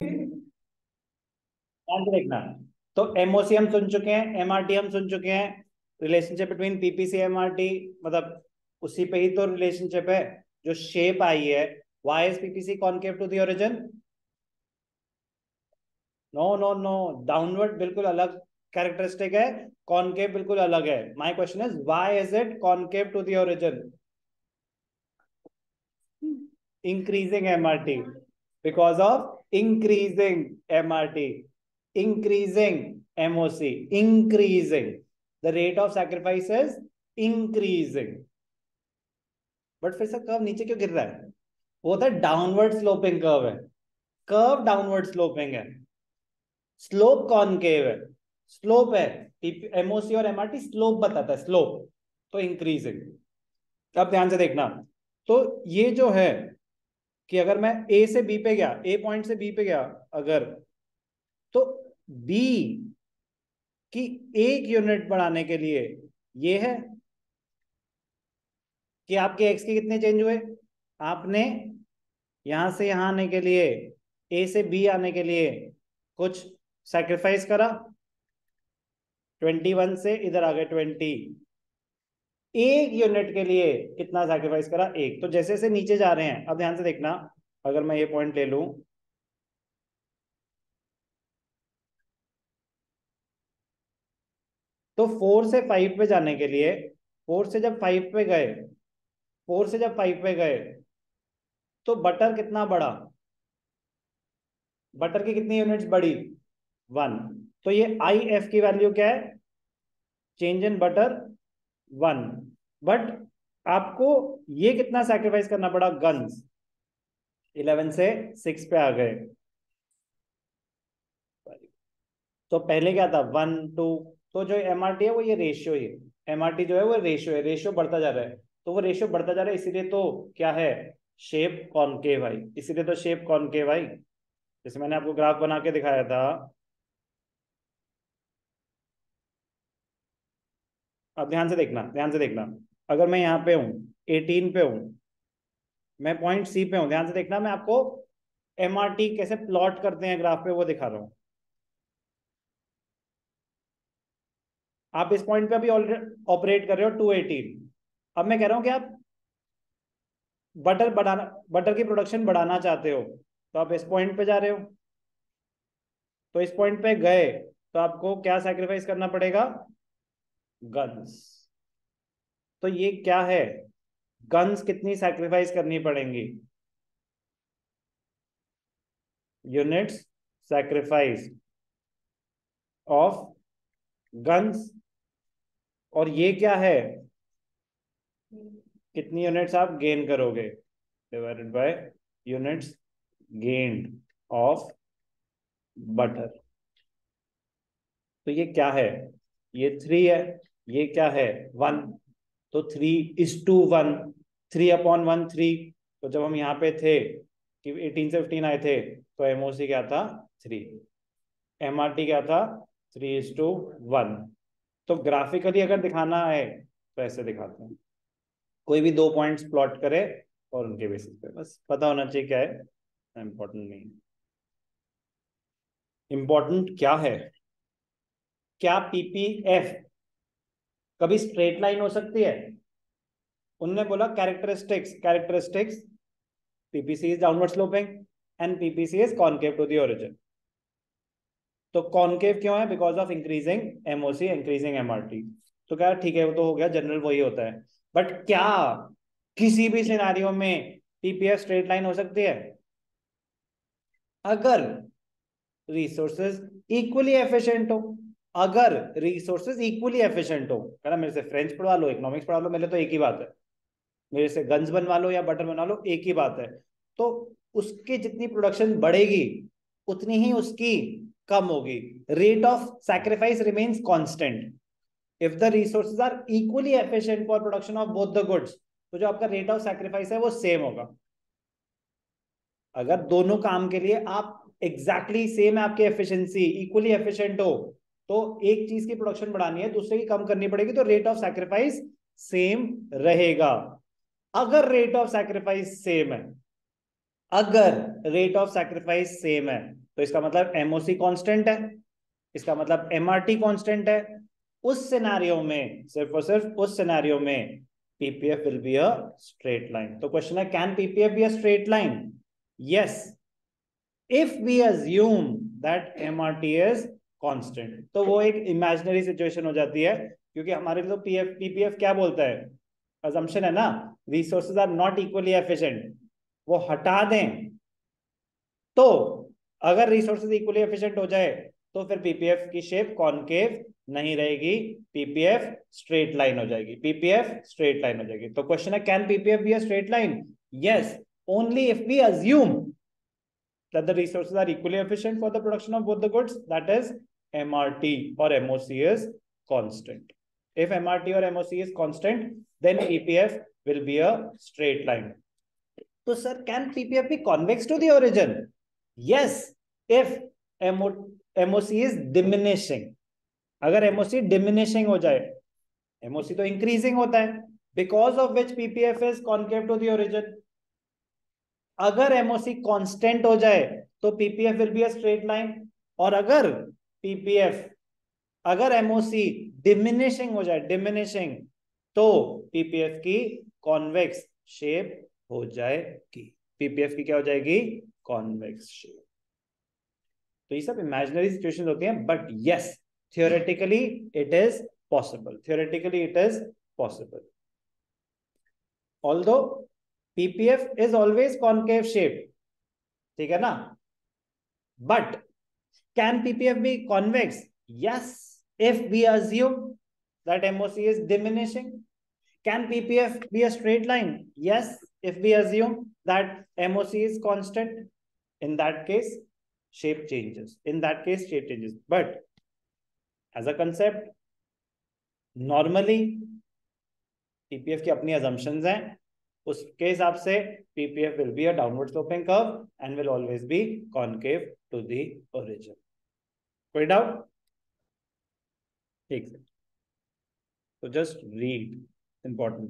ध्यान से देखना। तो एमओसी हम सुन चुके हैं, एमआरटी हम सुन चुके हैं। रिलेशनशिप बिटवीन पीपीसी एमआरटी, मतलब उसी पे ही तो रिलेशनशिप है। जो शेप आई है, why is PPC concave to the origin? No no no, downward बिल्कुल अलग कैरेक्टरिस्टिक है, कॉनकेव बिल्कुल अलग है। My question is why is it concave to the origin? increasing MRT, because of increasing MRT, increasing MOC, increasing the rate of sacrifice is increasing. But फिर से curve नीचे क्यों गिर रहा है? वो तो डाउनवर्ड स्लोपिंग कर्व है, कर्व डाउनवर्ड स्लोपिंग है, स्लोप कॉनकेव है, स्लोप है। एमओसी और एमआरटी स्लोप बताता है, स्लोप, तो इंक्रीजिंग। अब ध्यान से देखना। तो ये जो है कि अगर मैं ए से बी पे गया, ए पॉइंट से बी पे गया अगर, तो बी की एक यूनिट बढ़ाने के लिए ये है कि आपके एक्स के कितने चेंज हुए। आपने यहां से यहां आने के लिए, ए से बी आने के लिए कुछ सैक्रिफाइस करा, 21 से इधर आ गए 20। एक यूनिट के लिए कितना सैक्रिफाइस करा? एक। तो जैसे जैसे नीचे जा रहे हैं, अब ध्यान से देखना, अगर मैं ये पॉइंट ले लूं, तो 4 से 5 पे जाने के लिए, 4 से जब 5 पे गए, 4 से जब 5 पे गए, तो बटर कितना बढ़ा? बटर की कितनी यूनिट्स बढ़ी? 1। तो ये आई एफ की वैल्यू क्या है? Change in butter 1। बट आपको ये कितना सैक्रिफाइस करना पड़ा? गन्स 11 से 6 पे आ गए। तो पहले क्या था? 1 2। तो जो एमआरटी है वो ये रेशियो ही है, एमआरटी जो है वो रेशियो है, रेशियो बढ़ता जा रहा है। तो वो रेशियो बढ़ता जा रहा है, इसीलिए तो क्या है? शेप कॉनकेव आई, इसीलिए तो शेप कॉनकेव आई, जैसे मैंने आपको ग्राफ बना के दिखाया था। अब ध्यान से देखना, ध्यान से देखना। अगर मैं यहाँ पे हूँ, 18 पे हूँ, मैं पॉइंट सी पे हूँ, ध्यान से देखना, मैं आपको एमआरटी कैसे प्लॉट करते हैं ग्राफ पे वो दिखा रहा हूँ। आप इस पॉइंट पे अभी ऑलरेडी ऑपरेट कर रहे हो 218। अब मैं कह रहा हूँ कि आप बटर बढ़ाना, बटर की प्रोडक्शन बढ़ाना चाहते हो, तो आप इस पॉइंट पे जा रहे हो, तो इस पॉइंट पे गए तो आपको क्या सैक्रिफाइस करना पड़ेगा? गन्स। तो ये क्या है? गन्स कितनी सैक्रिफाइस करनी पड़ेंगी? Units sacrifice of guns. और ये क्या है? कितनी यूनिट्स आप गेन करोगे, divided by units gained of butter. तो ये क्या है? ये 3 है, ये क्या है? 1। तो 3:1, 3/1 3। तो जब हम यहाँ पे थे कि 18 से 15 आए थे, तो एमओसी क्या था? 3। एमआरटी क्या था? 3:1। तो ग्राफिकली अगर दिखाना है तो ऐसे दिखाते हैं, कोई भी दो पॉइंट्स प्लॉट करे और उनके बेसिस पे, बस पता होना चाहिए क्या है, इंपॉर्टेंट नहीं। इंपॉर्टेंट क्या है? क्या पीपीएफ कभी स्ट्रेट लाइन हो सकती है? उनने बोला characteristics, characteristics, PPC is downward sloping and PPC is concave to the origin. तो कॉनकेव क्यों है? Because of increasing MOC, increasing MRT. तो क्या, ठीक है, वो तो हो गया, जनरल वही होता है। बट क्या किसी भी सिनारियो में पीपीएफ स्ट्रेट लाइन हो सकती है? अगर रिसोर्सेज इक्वली एफिशिएंट हो, अगर रिसोर्सेज इक्वली एफिशिएंट हो, है ना। मेरे से फ्रेंच पढ़वा लो, इकोनॉमिक्स पढ़वा लो, मेरे तो एक ही बात है। मेरे से गन्स बनवा लो या बटर बना लो, एक ही बात है। तो उसकी जितनी प्रोडक्शन बढ़ेगी उतनी ही उसकी कम होगी। Rate of sacrifice remains constant if the resources are equally efficient for production of both the goods. तो जो आपका रेट ऑफ सैक्रिफाइस है वो सेम होगा। अगर दोनों काम के लिए आप एग्जैक्टली सेम है, आपकी एफिशिएंसी इक्वली एफिशिएंट हो, तो एक चीज की प्रोडक्शन बढ़ानी है, दूसरे की कम करनी पड़ेगी, तो रेट ऑफ सैक्रिफाइस सेम रहेगा। अगर रेट ऑफ सैक्रिफाइस सेम है, अगर रेट ऑफ सैक्रिफाइस सेम है, तो इसका मतलब एमओसी कांस्टेंट है, इसका मतलब एमआरटी कांस्टेंट है। उस सिनेरियो में, सिर्फ और सिर्फ उस सिनेरियो में PPF will be a straight line. तो क्वेश्चन है, can PPF be a straight line? Yes, if we assume that MRT is constant. तो वो एक इमेजिनरी सिचुएशन हो जाती है, क्योंकि हमारे लिए तो पीपीएफ क्या बोलता है, अजम्पशन है ना, resources are not equally efficient. वो हटा दें तो अगर रिसोर्सेज इक्वली एफिशिएंट हो जाए तो फिर पीपीएफ की शेप कॉनकेव नहीं रहेगी, पीपीएफ स्ट्रेट लाइन हो जाएगी, पीपीएफ स्ट्रेट लाइन हो जाएगी। तो क्वेश्चन है, can PPF be a straight line? Yes, only if we assume that the resources are equally efficient for the production of both the goods, that is MRT or MOC is constant. If MRT or MOC is constant, then PPF will be a straight line. So sir, can PPF be convex to the origin? Yes, if MOC is diminishing. अगर MOC diminishing हो जाए, MOC तो increasing होता है, because of which PPF is concave to the origin. अगर MOC constant हो जाए तो PPF will be a straight line, और अगर पीपीएफ, अगर एमओसी डिमिनिशिंग हो जाए, डिमिनिशिंग, तो पीपीएफ की कॉन्वेक्स शेप हो जाएगी, पीपीएफ की क्या हो जाएगी, कॉन्वेक्स शेप। तो ये सब इमेजिनरी सिचुएशंस होती हैं, but yes, theoretically it is possible, theoretically it is possible. Although PPF is always concave shape, ठीक है ना, but can PPF be convex? Yes, if we assume that MOC is diminishing. Can PPF be a straight line? Yes, if we assume that MOC is constant. In that case, shape changes. In that case, shape changes. But as a concept, normally PPF की अपनी assumptions हैं, उसके हिसाब से PPF will be a downward sloping curve and will always be concave to the origin. कोई doubt? ठीक है, तो जस्ट रीड, इंपॉर्टेंट।